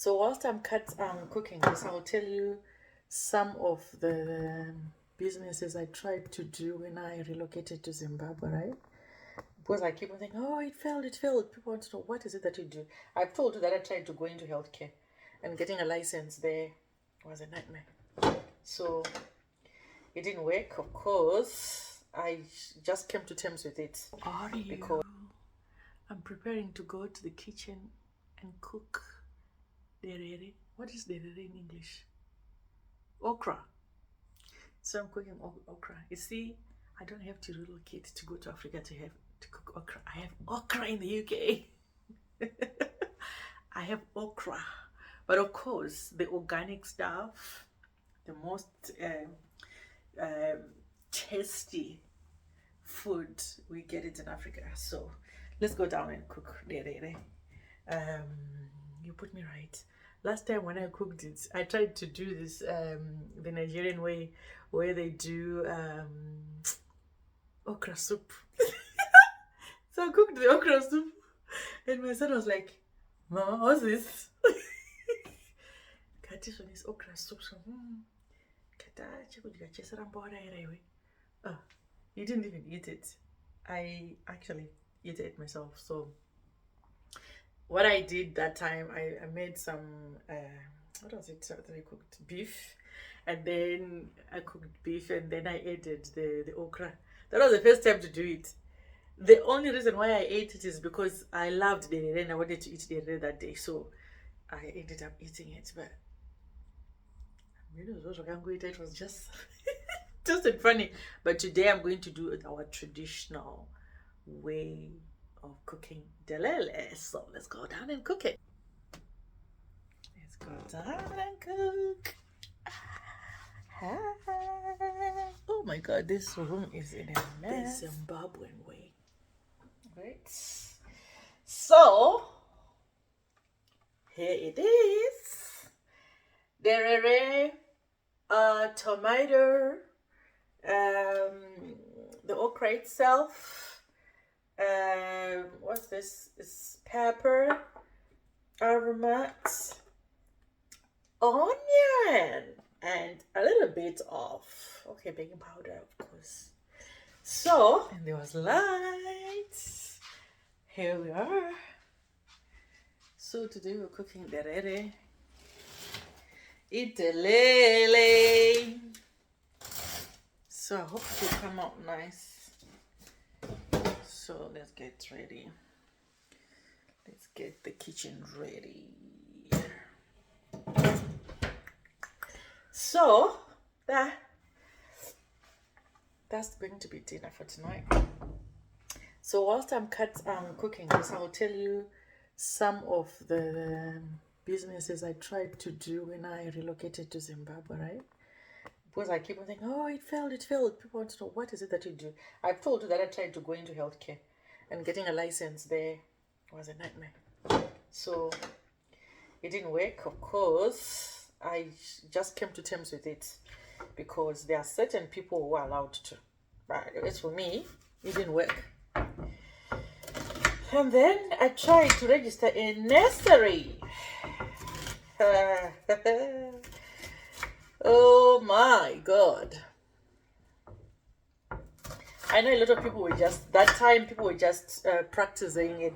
So whilst I'm cooking this, I'll tell you some of the businesses I tried to do when I relocated to Zimbabwe, right? Because I keep on thinking, oh, it failed. People want to know, what is it that you do? I've told you that I tried to go into healthcare, and getting a license there was a nightmare. So it didn't work, of course. I just came to terms with it. Are you? Because I'm preparing to go to the kitchen and cook derere. What is derere in English? Okra. So I'm cooking okra. You see, I don't have to relocate to go to Africa to cook okra. I have okra in the UK. I have okra. But of course, the organic stuff, the most tasty food, we get it in Africa. So let's go down and cook derere. You put me right. Last time when I cooked it, I tried to do this the Nigerian way, where they do okra soup. So I cooked the okra soup, and my son was like, "Mama, what's this?" This one is okra soup. So, he didn't even eat it. I actually ate it myself. So what I did that time, I made some what was it that I cooked? Beef. And then I cooked beef, and then I added the okra. That was the first time to do it. The only reason why I ate it is because I loved derere and I wanted to eat derere that day. So I ended up eating it. But it was just just funny. But today I'm going to do our traditional way of cooking derere. So let's go down and cook it. Let's go down and cook. Oh my god, this room is in a mess. The Zimbabwean way. Right. So here it is. Derere, tomato, the okra itself. What's this? It's pepper, aromat, onion, and a little bit of baking powder, of course. So, and there was lights. Here we are. So today we're cooking derere. Lele. So I hope it will come out nice. So let's get ready. Let's get the kitchen ready. So that's going to be dinner for tonight. So whilst I'm cooking this, I'll tell you some of the businesses I tried to do when I relocated to Zimbabwe, right? Because I keep on thinking, oh, it failed. People want to know, what is it that you do? I've told you that I tried to go into healthcare, and getting a license there was a nightmare. So it didn't work, of course. I just came to terms with it because there are certain people who are allowed to. But as for me, it didn't work. And then I tried to register a nursery. Oh my god. I know a lot of people were just, that time people were just practicing it.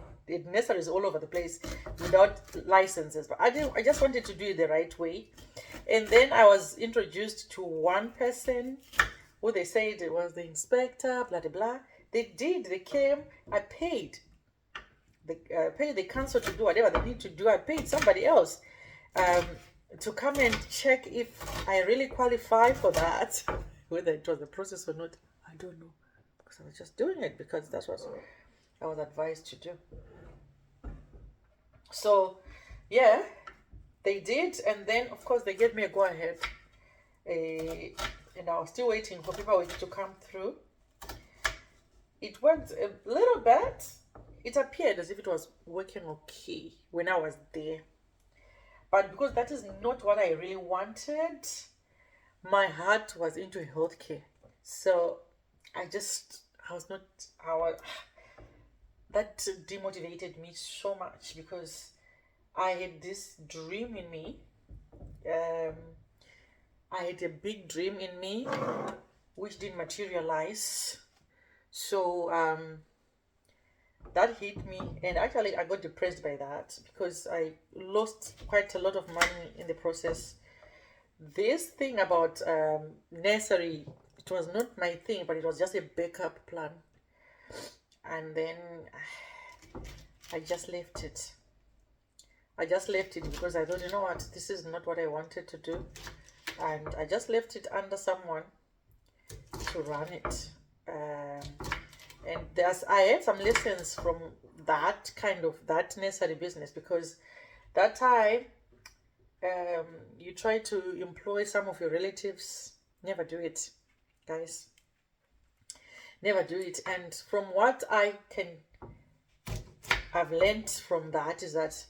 Nurseries all over the place without licenses, but I just wanted to do it the right way. And then I was introduced to one person who they said it was the inspector, blah blah blah. They came, I paid the council to do whatever they need to do. I paid somebody else to come and check if I really qualify for that. Whether it was the process or not, I don't know, because I was just doing it because that's what I was advised to do. So yeah, they did, and then of course they gave me a go ahead, and I was still waiting for paperwork to come through. It worked a little bit. It appeared as if it was working okay when I was there, but because that is not what I really wanted, my heart was into healthcare. So that demotivated me so much, because I had this dream in me. Um, I had a big dream in me, which didn't materialize. So that hit me, and actually I got depressed by that because I lost quite a lot of money in the process. This thing about nursery, it was not my thing, but it was just a backup plan. And then I just left it. I just left it because I thought, you know what, this is not what I wanted to do. And I just left it under someone to run it. And I had some lessons from that nursery business, because that time you try to employ some of your relatives. Never do it, guys. Never do it. And from what I can have learned from that is that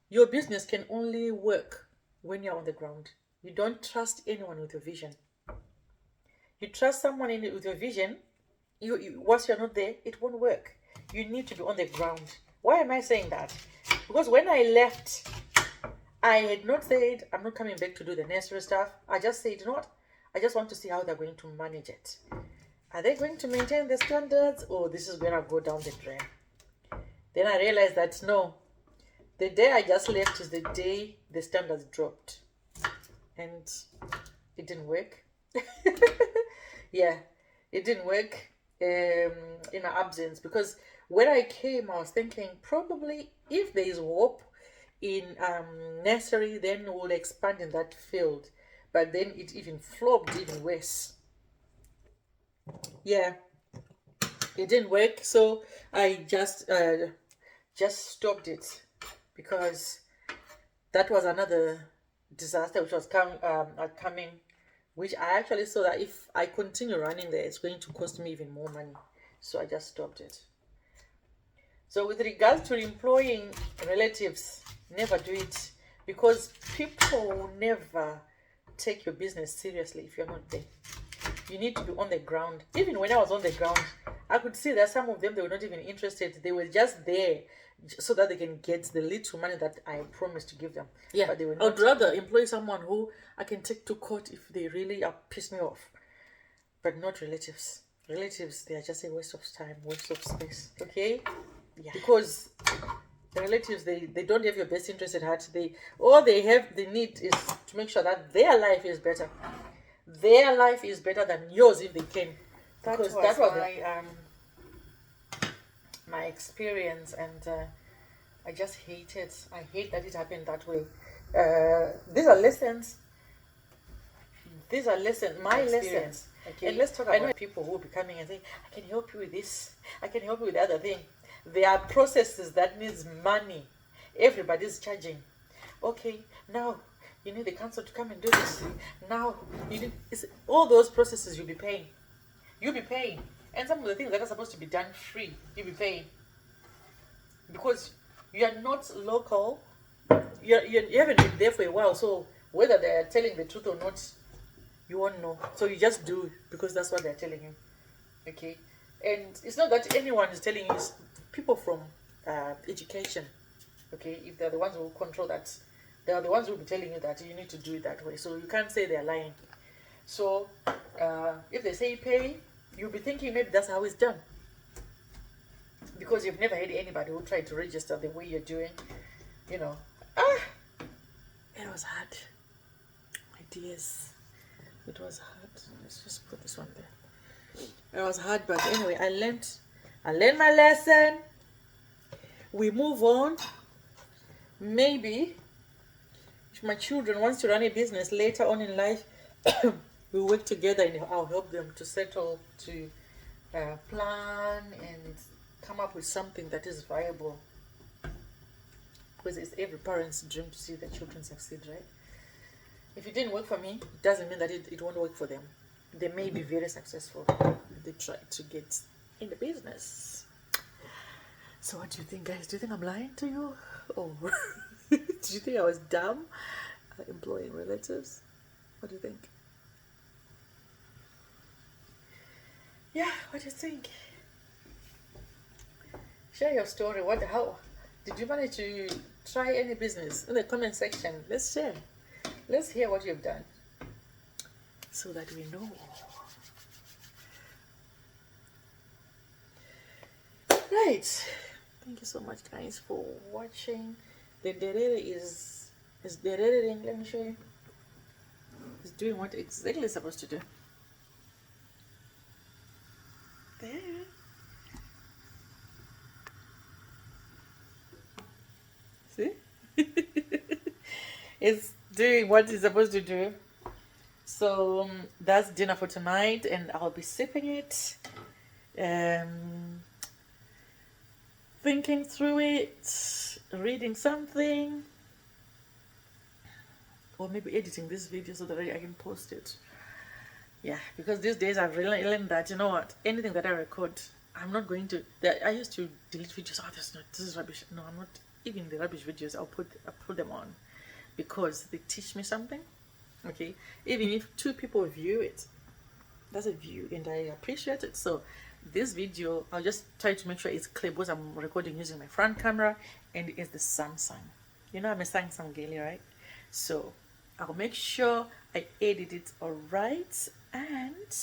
your business can only work when you're on the ground. You don't trust anyone with your vision. You trust someone with your vision, once you're not there, it won't work. You need to be on the ground. Why am I saying that? Because when I left, I had not said I'm not coming back to do the nursery stuff. I just said, you know what? I just want to see how they're going to manage it. Are they going to maintain the standards, or this is going to go down the drain? Then I realized that no, the day I just left is the day the standards dropped, and it didn't work. Yeah, it didn't work in my absence, because when I came, I was thinking probably if there is hope in nursery, then we'll expand in that field. But then it even flopped even worse. Yeah, it didn't work, so I just stopped it, because that was another disaster which was coming, which I actually saw that if I continue running there, it's going to cost me even more money. So I just stopped it. So with regards to employing relatives, never do it, because people will never take your business seriously if you're not there. You need to be on the ground. Even when I was on the ground, I could see that some of them, they were not even interested. They were just there so that they can get the little money that I promised to give them. Yeah, but they were not. I would rather employ someone who I can take to court if they really are piss me off, but not relatives. Relatives, they are just a waste of time, waste of space. Okay? Yeah. Because the relatives, they don't have your best interest at heart. All they need is to make sure that their life is better. Their life is better than yours if they can. Because that was my experience, and I just hate it. I hate that it happened that way. These are lessons. My lessons. Okay. And let's talk about people who will be coming and saying, I can help you with this. I can help you with the other thing. There are processes that needs money. Everybody's charging. Okay, now you need the council to come and do this. Now you need all those processes you'll be paying. You'll be paying. And some of the things that are supposed to be done free, you'll be paying. Because you are not local. You haven't been there for a while, so whether they are telling the truth or not, you won't know. So you just do it because that's what they're telling you. Okay? And it's not that anyone is telling you, it's people from education. Okay? If they're the ones who control that, they are the ones who will be telling you that you need to do it that way. So you can't say they're lying. So if they say pay, you'll be thinking maybe that's how it's done. Because you've never had anybody who tried to register the way you're doing, you know. It was hard. My dears. It was hard. Let's just put this one there. It was hard, but anyway, I learned my lesson. We move on. Maybe if my children want to run a business later on in life, we'll work together and I'll help them to settle, to plan and come up with something that is viable. Because it's every parent's dream to see their children succeed, right? If it didn't work for me, it doesn't mean that it won't work for them. They may be very successful if they try to get in the business. So what do you think, guys? Do you think I'm lying to you? Or do you think I was dumb employing relatives? What do you think? Yeah, what do you think? Share your story. How did you manage to try any business in the comment section. Let's share. Let's hear what you've done so that we know. Right. Thank you so much, guys, for watching. The derere is derere. Let me show you. It's doing what exactly it's supposed to do. There. See? It's doing what it's supposed to do. So that's dinner for tonight, and I'll be sipping it, thinking through it, reading something, or maybe editing this video so that I can post it. Yeah, because these days I've really learned that, you know what, anything that I record, I'm not going to, I used to delete videos. Oh, this is rubbish. No, I'm not. Even the rubbish videos, I'll put them on because they teach me something. Okay, even if 2 people view it, that's a view, and I appreciate it. So this video, I'll just try to make sure it's clear because I'm recording using my front camera, and it's the Samsung. You know, I'm a Samsung girly, right? So I'll make sure I edit it all right, and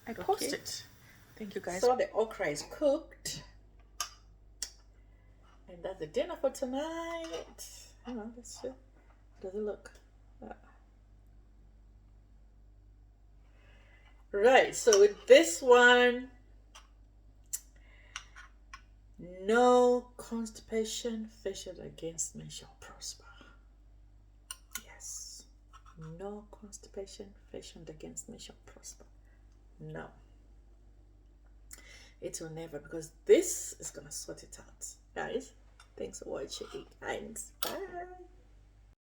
I post it. Thank you, guys. So the okra is cooked, and that's the dinner for tonight. Hang on, let's see. How does it look? Right, so with this one, no constipation fashioned against me shall prosper. Yes, no constipation fashioned against me shall prosper. No, it will never, because this is gonna sort it out. Guys, thanks for watching, and bye.